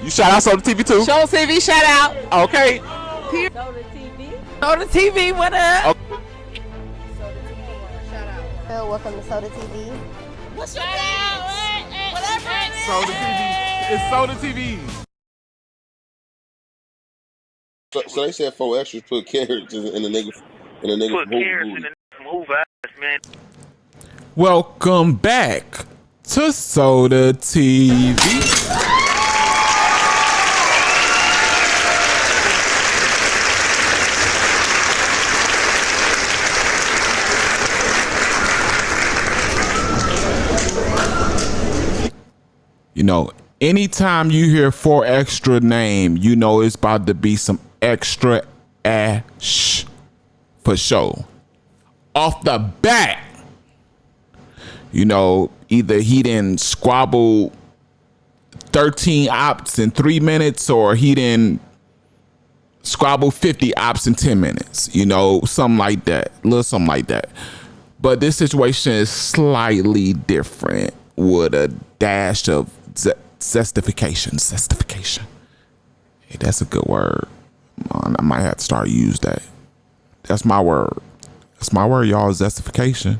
You shout out Soda TV too? Show TV shout out. Okay. Soda TV. Soda TV, what up? Okay. Soda TV. Shout out. Welcome to Soda TV. What's your name? Whatever it is. Soda TV. It's Soda TV. So they said 4 extras put carrots in the nigga Put carrots in the move ass, man. Welcome back to Soda TV. You know, anytime you hear 4 extra name, you know it's about to be some extra ash for sure. Off the bat, you know, either he didn't squabble 13 ops in 3 minutes or he didn't squabble 50 ops in 10 minutes, you know, something like that, a little something like that. But this situation is slightly different with a dash of zestification. Hey, that's a good word. I might have to start to use that. That's my word. That's my word, y'all, zestification.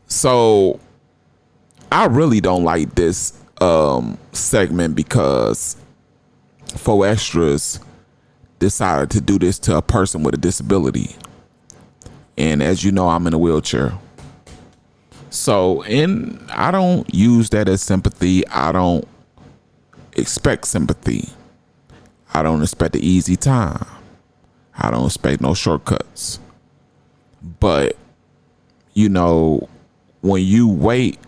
So I really don't like this segment because 4 extras decided to do this to a person with a disability. And as you know, I'm in a wheelchair. So, and I don't use that as sympathy. I don't expect sympathy. I don't expect an easy time. I don't expect no shortcuts. But, you know, when you wait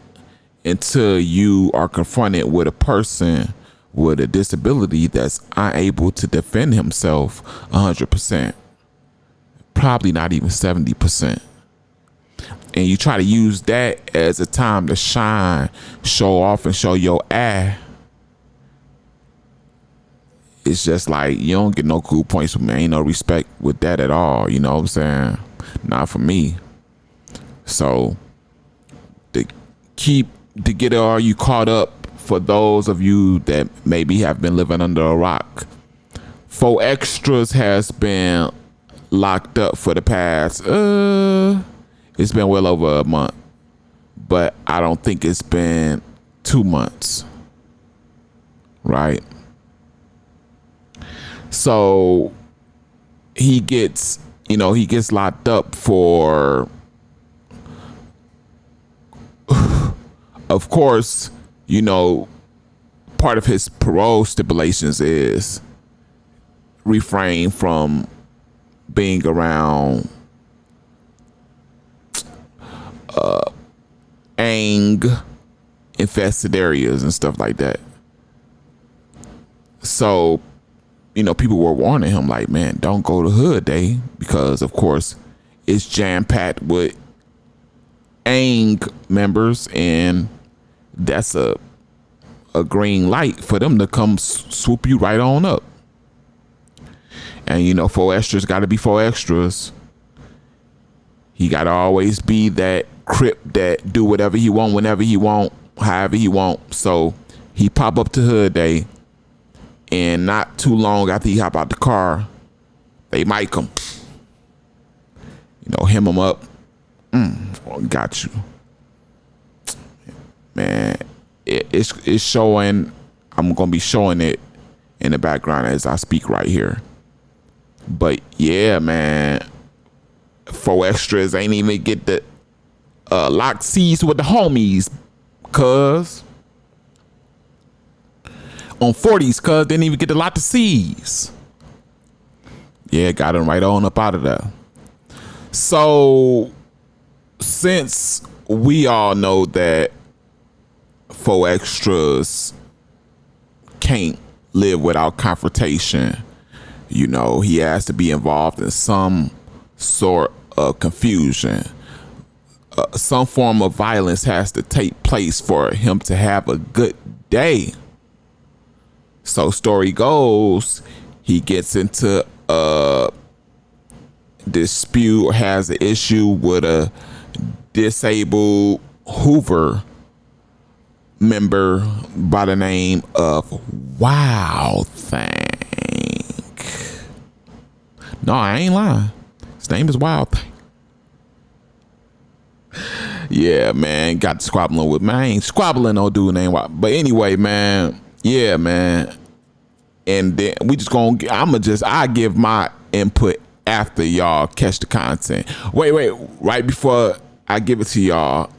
until you are confronted with a person with a disability that's unable to defend himself 100%, probably not even 70%, and you try to use that as a time to shine, show off, and show your ass, it's just like you don't get no cool points from me. Ain't no respect with that at all. You know what I'm saying? Not for me. So to get all you caught up, for those of you that maybe have been living under a rock, 4 extras has been locked up for the past it's been well over a month, but I don't think it's been 2 months, right? So he gets locked up for, of course, you know, part of his parole stipulations is refrain from being around infested areas and stuff like that. So, you know, people were warning him like, man, don't go to Hood Day because, of course, it's jam-packed with members, and that's a green light for them to come swoop you right on up. And, you know, 4 extras got to be 4 extras. He got to always be that Crip that do whatever he want, whenever he want, however he want. So he pop up to Hood Day, and not too long after he hop out the car, they mic him. You know, hem him up. Got you. Man, it's showing. I'm going to be showing it in the background as I speak right here. But yeah, man, 4 extras ain't even get the locked seats with the homies, cuz on 40s, cuz didn't even get to lock the C's. Yeah, got him right on up out of there. So since we all know that 4 extras can't live without confrontation, you know, he has to be involved in some sort of confusion. Some form of violence has to take place for him to have a good day. So story goes, he gets into a dispute or has an issue with a disabled Hoover member by the name of Wow Thing. No, I ain't lying. His name is Wild Thing. Yeah, man. Got squabbling with, man. I ain't squabbling no dude named Wild. But anyway, man. Yeah, man. And then we just I give my input after y'all catch the content. Wait. Right before I give it to y'all,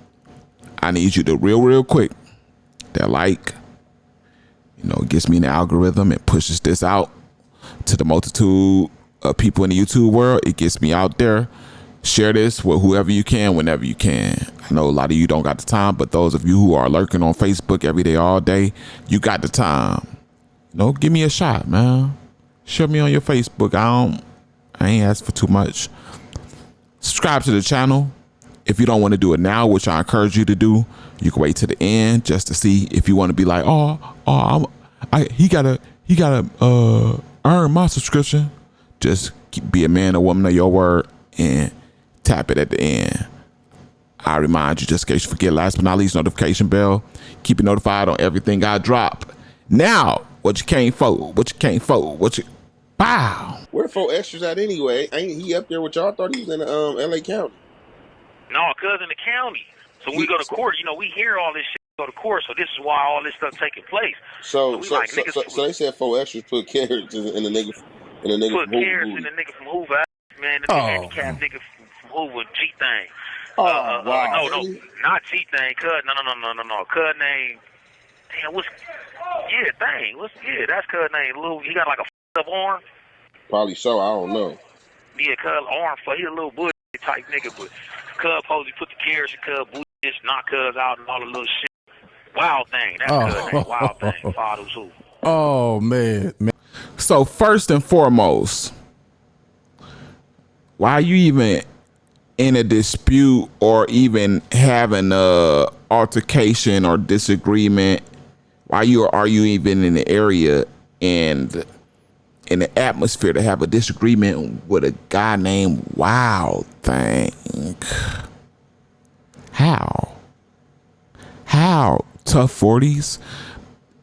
I need you to real quick. That like, it gets me in the algorithm and pushes this out to the multitude of people in the YouTube world. It gets me out there. Share this with whoever you can, whenever you can. I know a lot of you don't got the time, but those of you who are lurking on Facebook every day, all day, you got the time. Give me a shot, man. Share me on your Facebook. I ain't asked for too much. Subscribe to the channel. If you don't want to do it now, which I encourage you to do, you can wait to the end just to see if you want to be like, he gotta earn my subscription. Just be a man or woman of your word and tap it at the end. I remind you, just in case you forget, last but not least, notification bell. Keep you notified on everything I drop. Now, what you can't fold, Wow. Where the 4 extras at anyway? Ain't he up there with y'all? I thought he was in LA County. No, cuz in the county. So when we go to court, we hear all this shit go to court, so this is why all this stuff taking place. So they said 4 extras put carrots in the nigga put carrots in the nigga from Hoover, man, the handicapped nigga from Hoover, G-Thing. Wow. No, not G-Thing, cuz, no, cuz name, damn, that's cuz name, Lou, he got like a up arm. Probably so, I don't know. Yeah, cuz arm, he a little bush type nigga, but cuz supposed to put the carrots and cuz bush, knock cuz out and all the little shit. Wild Thing, that's cuz name, Wild Thing, Father's who. Oh, man. So first and foremost, why are you even in a dispute or even having a altercation or disagreement? Why are you even in the area and in the atmosphere to have a disagreement with a guy named Wild Thing? How? Tough 40s?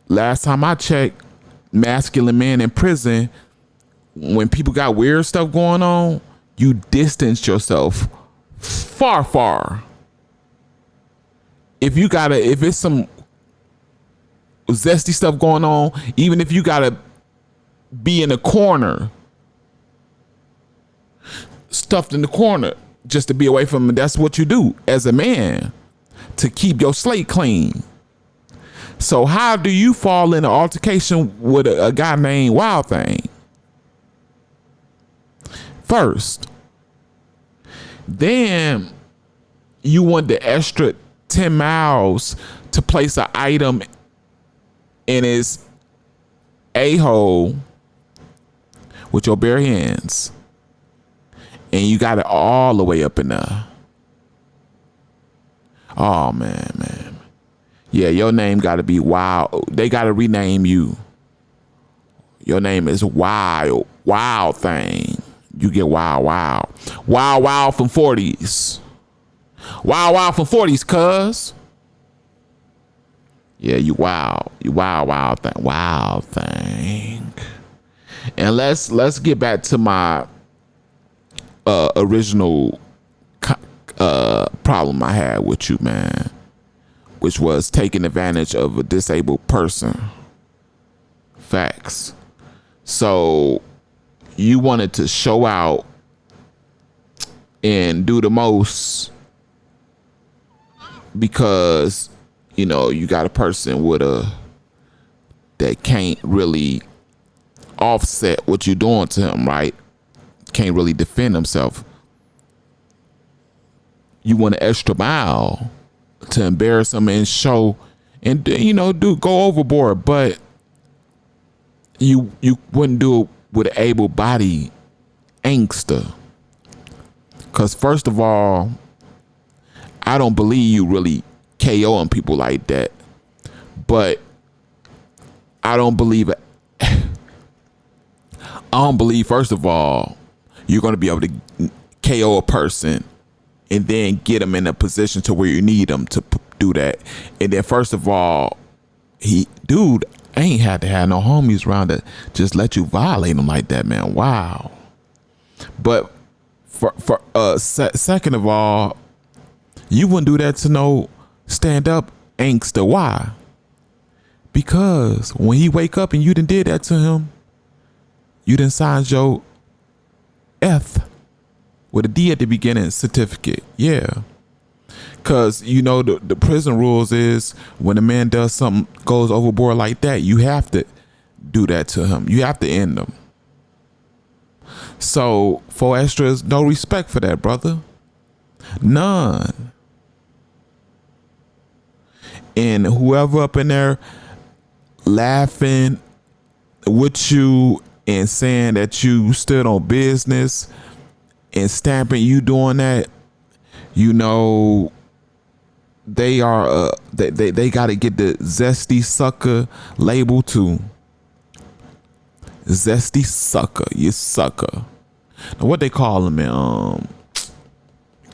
Last time I checked, masculine men in prison, when people got weird stuff going on, you distance yourself far. If it's some zesty stuff going on, even if you gotta be in a corner, stuffed in the corner, just to be away from it, that's what you do as a man to keep your slate clean. So how do you fall in an altercation with a guy named Wild Thing? First, then you want the extra 10 miles to place an item in his a-hole with your bare hands, and you got it all the way up in there. Oh man. Yeah, your name got to be Wild. They got to rename you. Your name is Wild Thing. You get Wild from 40s. Wild from 40s, cuz. Yeah, you wild thing. And let's get back to my original problem I had with you, man, which was taking advantage of a disabled person. Facts. So you wanted to show out and do the most because you got a person that can't really offset what you're doing to him, right? Can't really defend himself. You want an extra mile to embarrass him and show and go overboard, but you wouldn't do it with an able-bodied angster. Because first of all, I don't believe you really KOing people like that. But I don't believe first of all, you're going to be able to KO a person and then get them in a position to where you need them do that. And then first of all, dude ain't had to have no homies around to just let you violate him like that, man. Wow. But second of all, you wouldn't do that to no stand up angster. Why? Because when he wake up and you done did that to him, you done signed your F with a D at the beginning certificate. Yeah. Cause you know the prison rules is when a man does something, goes overboard like that, you have to do that to him. You have to end him. So for extras, no respect for that, brother. None. And whoever up in there laughing with you and saying that you stood on business and stamping you doing that, you know, they are they got to get the zesty sucker label too. Zesty sucker, you sucker. Now what they call him in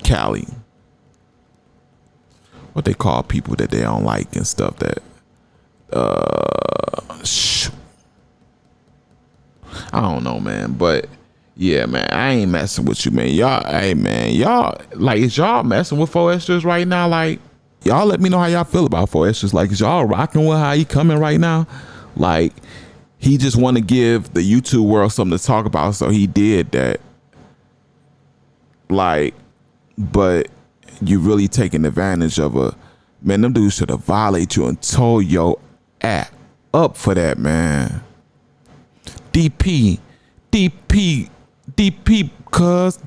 Cali? What they call people that they don't like and stuff that I don't know, man, but yeah, man, I ain't messing with you, man. Y'all, hey, man, y'all, like, is y'all messing with 4 extras right now? Like, y'all let me know how y'all feel about 4 extras. Like, is y'all rocking with how he coming right now? Like, he just want to give the YouTube world something to talk about, so he did that. Like, but you really taking advantage of man, them dudes should have violated you and told your ass up for that, man. DP, cuz.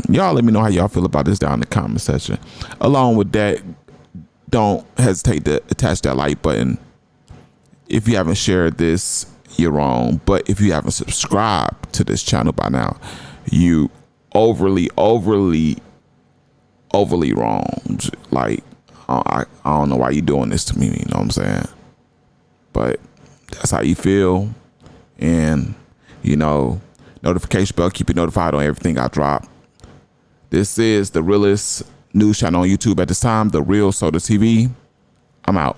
Y'all let me know how y'all feel about this down in the comment section. Along with that, don't hesitate to attach that like button. If you haven't shared this, you're wrong. But if you haven't subscribed to this channel by now, you overly wrong. Like, I don't know why you doing this to me, you know what I'm saying? But that's how you feel. And, you know, notification bell, keep you notified on everything I drop. This is the realest news channel on YouTube at this time, The Real Soda TV. I'm out.